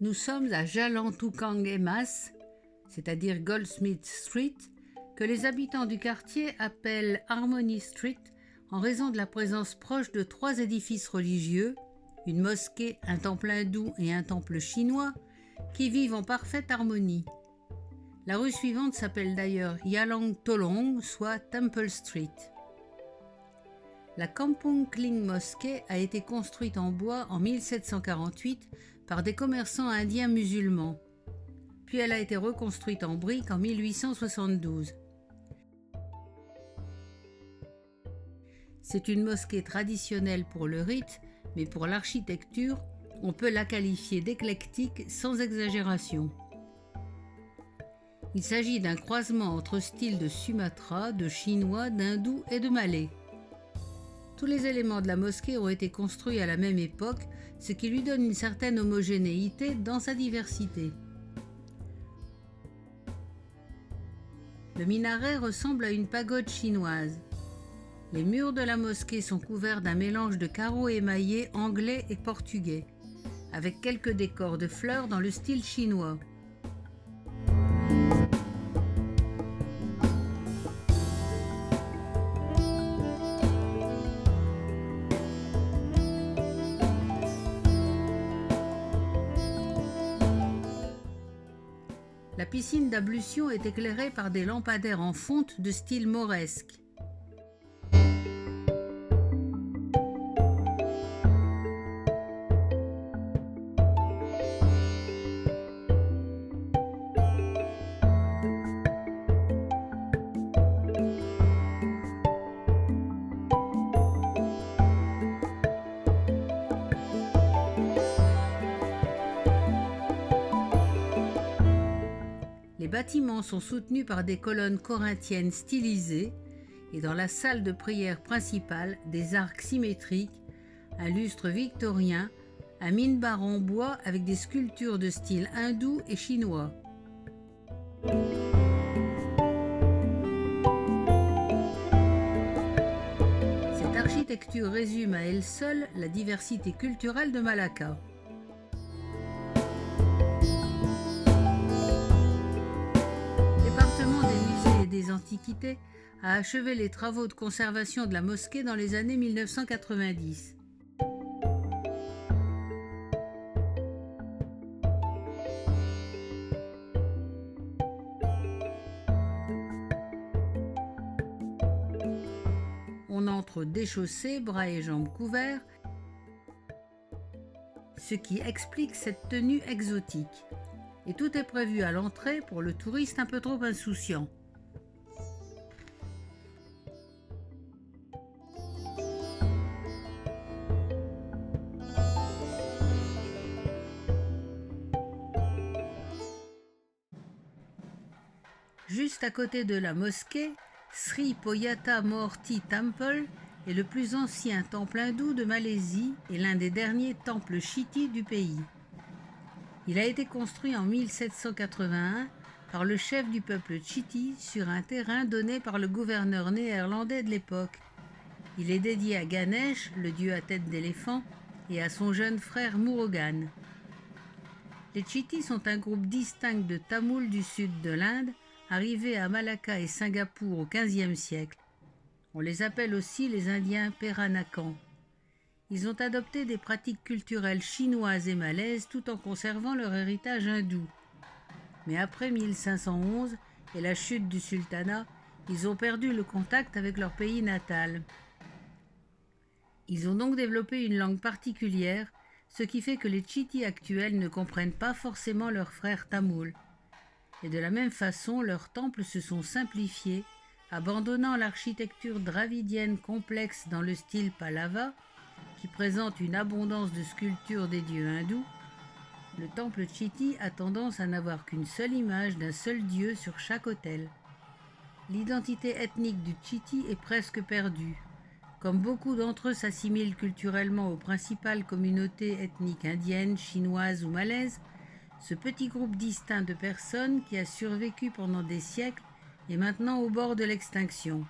Nous sommes à Jalan Tukang c'est-à-dire Goldsmith Street, que les habitants du quartier appellent Harmony Street en raison de la présence proche de 3 édifices religieux, une mosquée, un temple hindou et un temple chinois, qui vivent en parfaite harmonie. La rue suivante s'appelle d'ailleurs Yalang Tolong, soit Temple Street. La Kampung Kling Mosquée a été construite en bois en 1748 par des commerçants indiens musulmans. Puis elle a été reconstruite en briques en 1872. C'est une mosquée traditionnelle pour le rite, mais pour l'architecture, on peut la qualifier d'éclectique sans exagération. Il s'agit d'un croisement entre styles de Sumatra, de chinois, d'hindou et de malais. Tous les éléments de la mosquée ont été construits à la même époque, ce qui lui donne une certaine homogénéité dans sa diversité. Le minaret ressemble à une pagode chinoise. Les murs de la mosquée sont couverts d'un mélange de carreaux émaillés anglais et portugais, avec quelques décors de fleurs dans le style chinois. La piscine d'ablution est éclairée par des lampadaires en fonte de style mauresque. Les bâtiments sont soutenus par des colonnes corinthiennes stylisées et dans la salle de prière principale, des arcs symétriques, un lustre victorien, un minbar en bois avec des sculptures de style hindou et chinois. Cette architecture résume à elle seule la diversité culturelle de Malacca. Des Antiquités a achevé les travaux de conservation de la mosquée dans les années 1990. On entre déchaussé, bras et jambes couverts, ce qui explique cette tenue exotique. Et tout est prévu à l'entrée pour le touriste un peu trop insouciant. Juste à côté de la mosquée, Sri Poyata Moorthi Temple est le plus ancien temple hindou de Malaisie et l'un des derniers temples chittis du pays. Il a été construit en 1781 par le chef du peuple chitti sur un terrain donné par le gouverneur néerlandais de l'époque. Il est dédié à Ganesh, le dieu à tête d'éléphant, et à son jeune frère Murugan. Les Chittis sont un groupe distinct de Tamouls du sud de l'Inde, arrivés à Malacca et Singapour au XVe siècle. On les appelle aussi les Indiens Peranakan. Ils ont adopté des pratiques culturelles chinoises et malaises tout en conservant leur héritage hindou. Mais après 1511 et la chute du sultanat, ils ont perdu le contact avec leur pays natal. Ils ont donc développé une langue particulière, ce qui fait que les Chittis actuels ne comprennent pas forcément leurs frères tamouls. Et de la même façon, leurs temples se sont simplifiés, abandonnant l'architecture dravidienne complexe dans le style Pallava, qui présente une abondance de sculptures des dieux hindous. Le temple Chitti a tendance à n'avoir qu'une seule image d'un seul dieu sur chaque autel. L'identité ethnique du Chitti est presque perdue. Comme beaucoup d'entre eux s'assimilent culturellement aux principales communautés ethniques indiennes, chinoises ou malaises, ce petit groupe distinct de personnes qui a survécu pendant des siècles est maintenant au bord de l'extinction.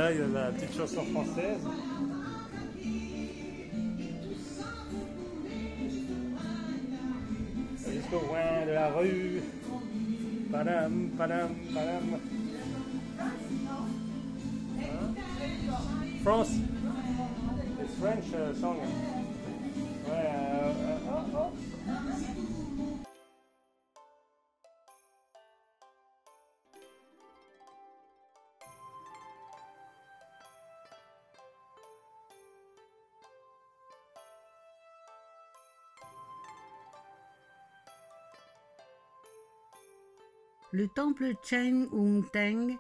Là, il y a la petite chanson française. Jusqu'au coin de la rue. Padam, padam, padam. France. It's French song. Ouais, oh, oh. Le temple Cheng Hung Teng,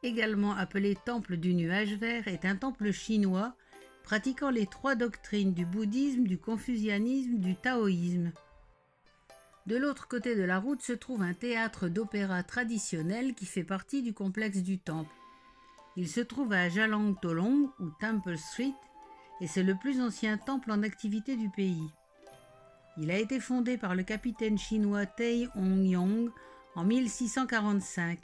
également appelé temple du nuage vert, est un temple chinois pratiquant les trois doctrines du bouddhisme, du confucianisme, du taoïsme. De l'autre côté de la route se trouve un théâtre d'opéra traditionnel qui fait partie du complexe du temple. Il se trouve à Jalang Tolong ou Temple Street et c'est le plus ancien temple en activité du pays. Il a été fondé par le capitaine chinois Tei Hongyong en 1645.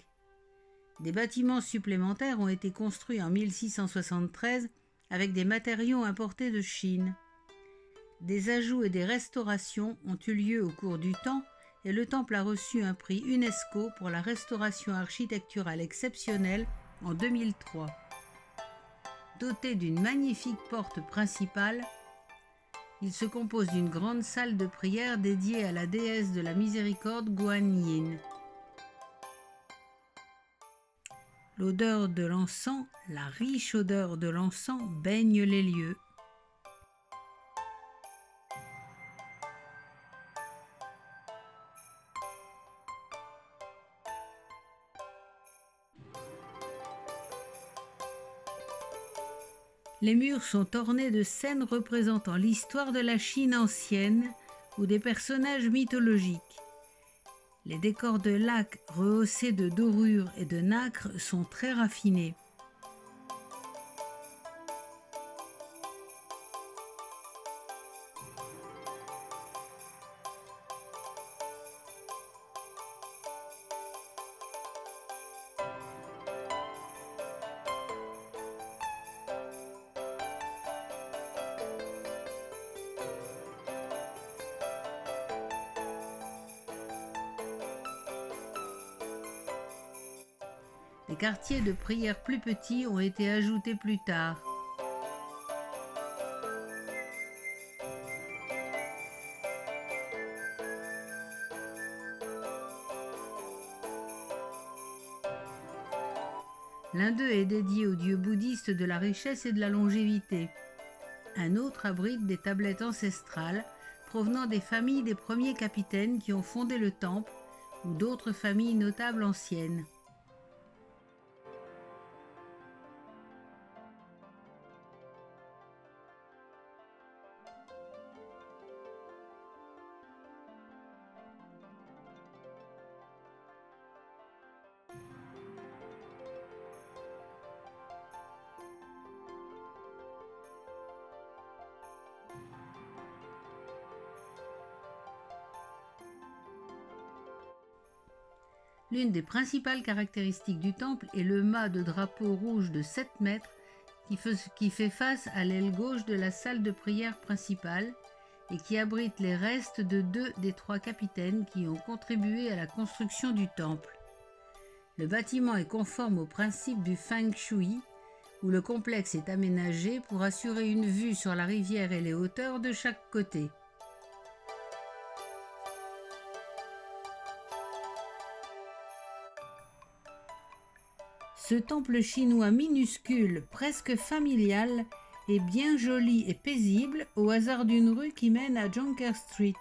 Des bâtiments supplémentaires ont été construits en 1673 avec des matériaux importés de Chine. Des ajouts et des restaurations ont eu lieu au cours du temps et le temple a reçu un prix UNESCO pour la restauration architecturale exceptionnelle en 2003. Doté d'une magnifique porte principale, il se compose d'une grande salle de prière dédiée à la déesse de la miséricorde Guan Yin. L'odeur de l'encens, la riche odeur de l'encens baigne les lieux. Les murs sont ornés de scènes représentant l'histoire de la Chine ancienne ou des personnages mythologiques. Les décors de lacs rehaussés de dorures et de nacre sont très raffinés. Des quartiers de prière plus petits ont été ajoutés plus tard. L'un d'eux est dédié au dieu bouddhiste de la richesse et de la longévité. Un autre abrite des tablettes ancestrales provenant des familles des premiers capitaines qui ont fondé le temple ou d'autres familles notables anciennes. L'une des principales caractéristiques du temple est le mât de drapeau rouge de 7 mètres qui fait face à l'aile gauche de la salle de prière principale et qui abrite les restes de 2 des 3 capitaines qui ont contribué à la construction du temple. Le bâtiment est conforme au principe du Feng Shui, où le complexe est aménagé pour assurer une vue sur la rivière et les hauteurs de chaque côté. Ce temple chinois minuscule, presque familial, est bien joli et paisible au hasard d'une rue qui mène à Jonker Street.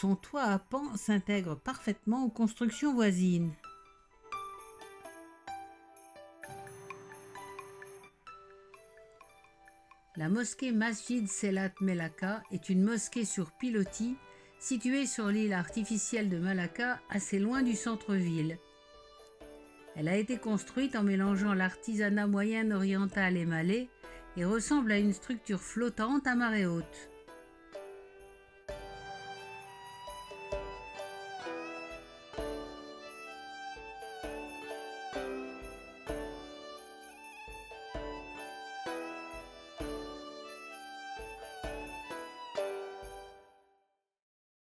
Son toit à pans s'intègre parfaitement aux constructions voisines. La mosquée Masjid Selat Melaka est une mosquée sur pilotis située sur l'île artificielle de Malacca, assez loin du centre-ville. Elle a été construite en mélangeant l'artisanat moyen-oriental et malais et ressemble à une structure flottante à marée haute.